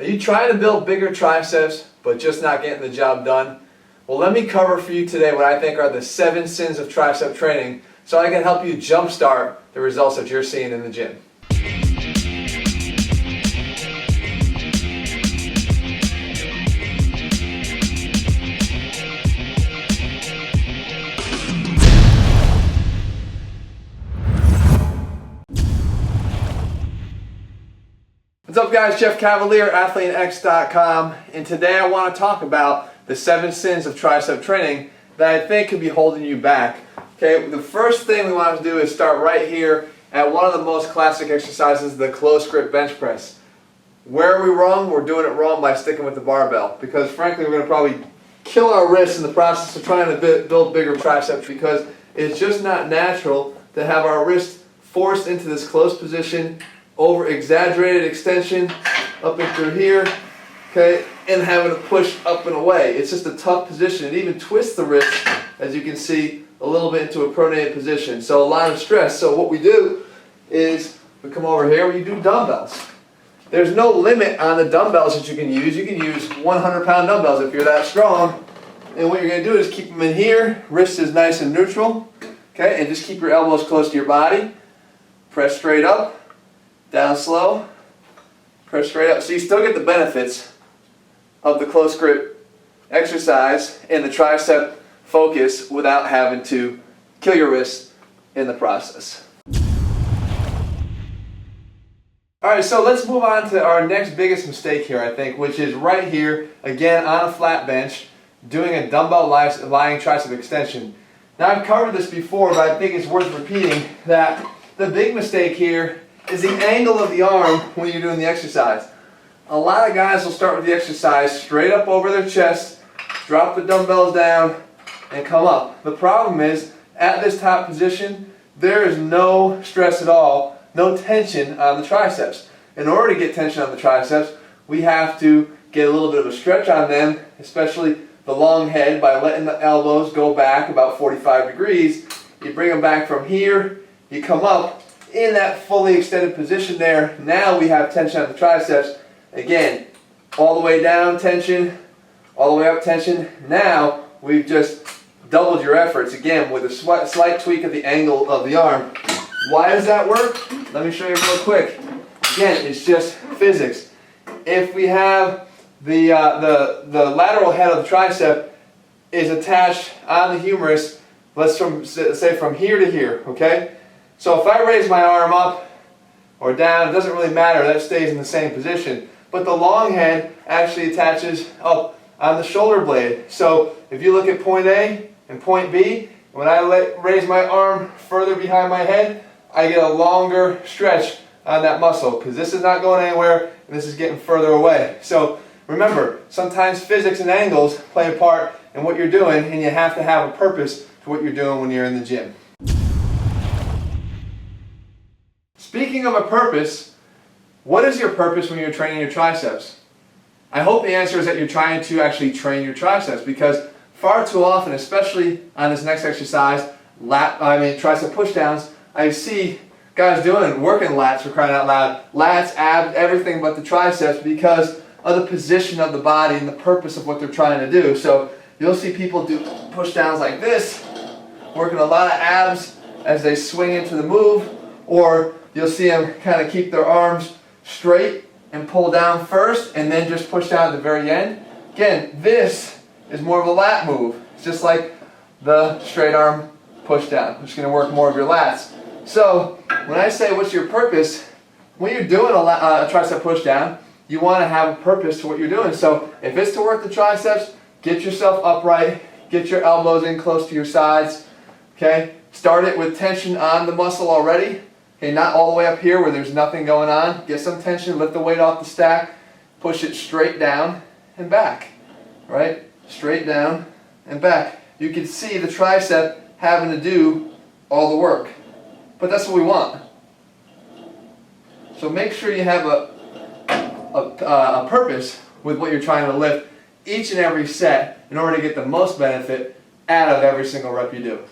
Are you trying to build bigger triceps but just not getting the job done? Well, let me cover for you today what I think are the 7 sins of tricep training so I can help you jumpstart the results that you're seeing in the gym. What's up guys, Jeff Cavalier, ATHLEAN-X.com, and today I want to talk about the 7 sins of tricep training that I think could be holding you back. Okay, the first thing we want to do is start right here at one of the most classic exercises, the close grip bench press. Where are we wrong? We're doing it wrong by sticking with the barbell, because frankly we're going to probably kill our wrists in the process of trying to build bigger triceps, because it's just not natural to have our wrist forced into this close position, over exaggerated extension up and through here, okay, and having to push up and away. It's just a tough position. It even twists the wrist, as you can see, a little bit into a pronated position. So a lot of stress. So what we do is we come over here, we do dumbbells. There's no limit on the dumbbells that you can use. You can use 100-pound dumbbells if you're that strong. And what you're going to do is keep them in here. Wrist is nice and neutral, okay, and just keep your elbows close to your body. Press straight up. Down slow, press straight up. So you still get the benefits of the close grip exercise and the tricep focus without having to kill your wrist in the process. Alright, so let's move on to our next biggest mistake here, I think, which is right here, again on a flat bench, doing a dumbbell lying tricep extension. Now I've covered this before, but I think it's worth repeating that the big mistake here is the angle of the arm when you're doing the exercise. A lot of guys will start with the exercise straight up over their chest, drop the dumbbells down, and come up. The problem is, at this top position, there is no stress at all, no tension on the triceps. In order to get tension on the triceps, we have to get a little bit of a stretch on them, especially the long head, by letting the elbows go back about 45 degrees. You bring them back from here, you come up, in that fully extended position there. Now we have tension on the triceps. Again, all the way down tension, all the way up tension. Now we've just doubled your efforts, again with a slight tweak of the angle of the arm. Why does that work? Let me show you real quick. Again, it's just physics. If we have the lateral head of the tricep is attached on the humerus, let's say from here to here, okay? So if I raise my arm up or down, it doesn't really matter, that stays in the same position. But the long head actually attaches up on the shoulder blade. So if you look at point A and point B, when I raise my arm further behind my head, I get a longer stretch on that muscle, because this is not going anywhere and this is getting further away. So remember, sometimes physics and angles play a part in what you're doing, and you have to have a purpose to what you're doing when you're in the gym. Speaking of a purpose, what is your purpose when you're training your triceps? I hope the answer is that you're trying to actually train your triceps, because far too often, especially on this next exercise, tricep pushdowns, I see guys working lats, for crying out loud, lats, abs, everything but the triceps, because of the position of the body and the purpose of what they're trying to do. So you'll see people do pushdowns like this, working a lot of abs as they swing into the move, or you'll see them kind of keep their arms straight and pull down first and then just push down at the very end. Again, this is more of a lat move. It's just like the straight arm push down. It's going to work more of your lats. So when I say what's your purpose, when you're doing a tricep push down, you want to have a purpose to what you're doing. So if it's to work the triceps, get yourself upright, get your elbows in close to your sides. Okay? Start it with tension on the muscle already. Okay, not all the way up here where there's nothing going on. Get some tension, lift the weight off the stack, push it straight down and back. Right? Straight down and back. You can see the tricep having to do all the work. But that's what we want. So make sure you have a purpose with what you're trying to lift each and every set in order to get the most benefit out of every single rep you do.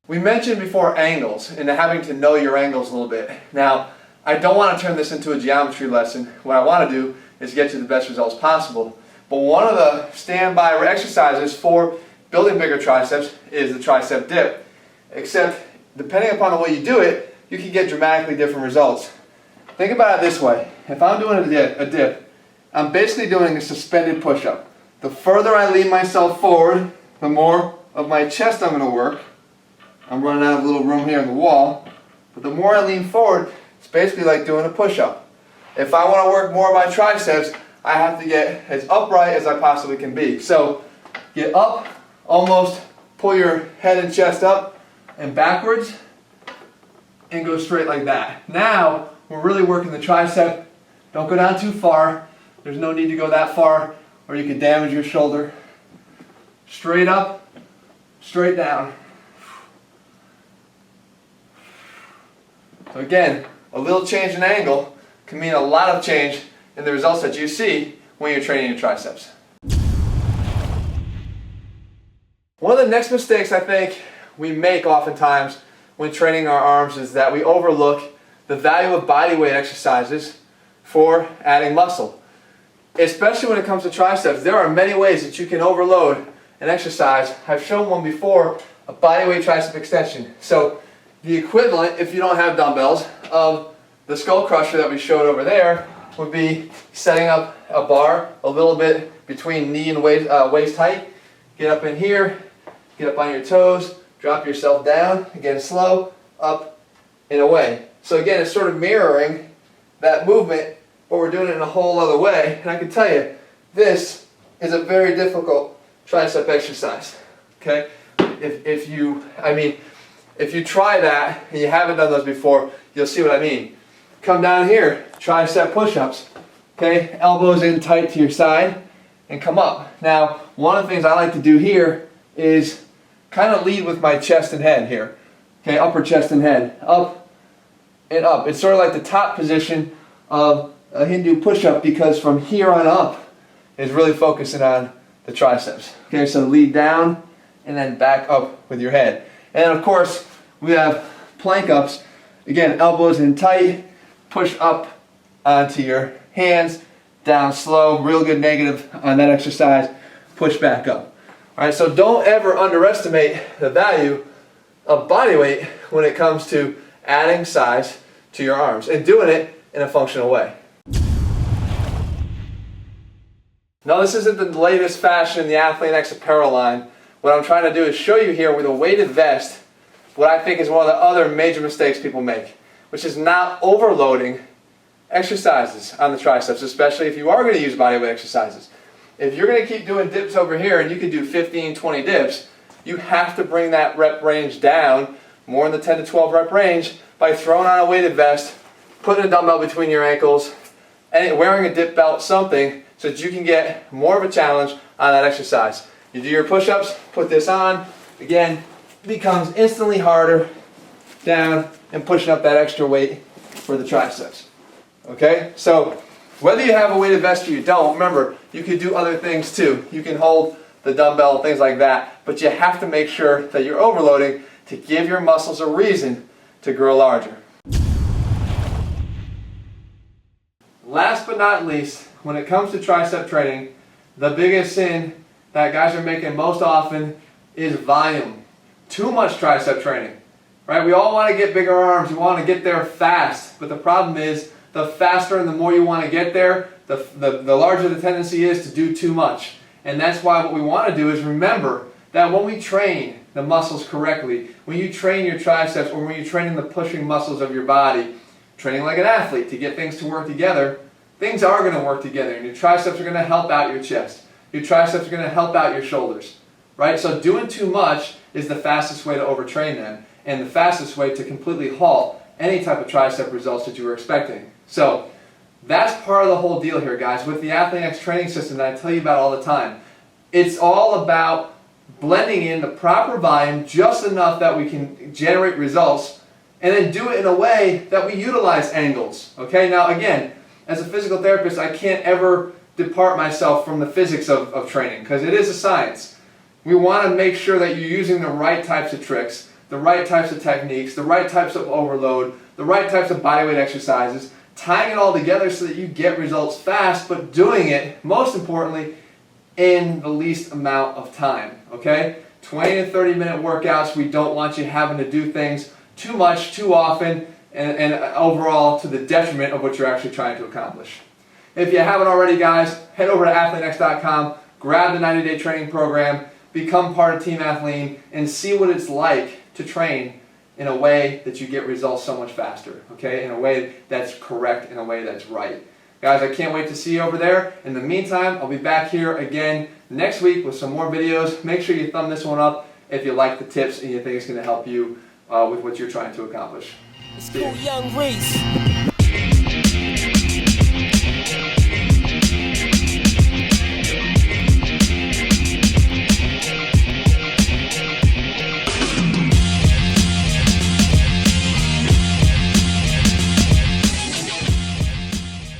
We mentioned before angles and having to know your angles a little bit. Now, I don't want to turn this into a geometry lesson. What I want to do is get you the best results possible. But one of the standby exercises for building bigger triceps is the tricep dip. Except, depending upon the way you do it, you can get dramatically different results. Think about it this way. If I'm doing a dip, I'm basically doing a suspended push-up. The further I lean myself forward, the more of my chest I'm going to work. I'm running out of a little room here in the wall. But the more I lean forward, it's basically like doing a push-up. If I want to work more of my triceps, I have to get as upright as I possibly can be. So get up, almost pull your head and chest up and backwards, and go straight like that. Now we're really working the tricep. Don't go down too far. There's no need to go that far or you could damage your shoulder. Straight up, straight down. So again, a little change in angle can mean a lot of change in the results that you see when you're training your triceps. One of the next mistakes I think we make oftentimes when training our arms is that we overlook the value of bodyweight exercises for adding muscle. Especially when it comes to triceps, there are many ways that you can overload an exercise. I've shown one before, a bodyweight tricep extension. So the equivalent, if you don't have dumbbells, of the skull crusher that we showed over there would be setting up a bar a little bit between knee and waist height. Get up in here, get up on your toes, drop yourself down, again slow, up and away. So again, it's sort of mirroring that movement, but we're doing it in a whole other way. And I can tell you, this is a very difficult tricep exercise. Okay? If you try that and you haven't done those before, you'll see what I mean. Come down here, tricep push-ups. Okay, elbows in tight to your side and come up. Now, one of the things I like to do here is kind of lead with my chest and head here. Okay, upper chest and head, up and up. It's sort of like the top position of a Hindu push-up because from here on up is really focusing on the triceps. Okay, so lead down and then back up with your head. And of course, we have plank ups. Again, elbows in tight, push up onto your hands, down slow, real good negative on that exercise, push back up. All right, so don't ever underestimate the value of body weight when it comes to adding size to your arms and doing it in a functional way. Now, this isn't the latest fashion in the ATHLEAN-X apparel line. What I'm trying to do is show you here with a weighted vest what I think is one of the other major mistakes people make, which is not overloading exercises on the triceps, especially if you are going to use bodyweight exercises. If you're going to keep doing dips over here and you can do 15, 20 dips, you have to bring that rep range down more in the 10 to 12 rep range by throwing on a weighted vest, putting a dumbbell between your ankles, and wearing a dip belt, something so that you can get more of a challenge on that exercise. You do your push-ups, put this on, again, it becomes instantly harder down and pushing up that extra weight for the triceps. Okay, so whether you have a weighted vest or you don't, remember, you can do other things too. You can hold the dumbbell, things like that, but you have to make sure that you're overloading to give your muscles a reason to grow larger. Last but not least, when it comes to tricep training, the biggest sin that guys are making most often is volume. Too much tricep training. Right? We all want to get bigger arms, we want to get there fast, but the problem is the faster and the more you want to get there, the larger the tendency is to do too much. And that's why what we want to do is remember that when we train the muscles correctly, when you train your triceps or when you're training the pushing muscles of your body, training like an athlete to get things to work together, things are going to work together and your triceps are going to help out your chest. Your triceps are going to help out your shoulders. Right? So doing too much is the fastest way to overtrain them and the fastest way to completely halt any type of tricep results that you were expecting. So that's part of the whole deal here, guys, with the ATHLEAN-X training system that I tell you about all the time. It's all about blending in the proper volume, just enough that we can generate results, and then do it in a way that we utilize angles. Okay, now again, as a physical therapist, I can't ever depart myself from the physics of training, because it is a science. We want to make sure that you're using the right types of tricks, the right types of techniques, the right types of overload, the right types of bodyweight exercises, tying it all together so that you get results fast, but doing it, most importantly, in the least amount of time, okay? 20 to 30 minute workouts. We don't want you having to do things too much, too often, and overall to the detriment of what you're actually trying to accomplish. If you haven't already, guys, head over to ATHLEAN-X.com, grab the 90-day training program, become part of Team Athlean, and see what it's like to train in a way that you get results so much faster, okay? In a way that's correct, in a way that's right. Guys, I can't wait to see you over there. In the meantime, I'll be back here again next week with some more videos. Make sure you thumb this one up if you like the tips and you think it's going to help you with what you're trying to accomplish. It's cool, young Reese.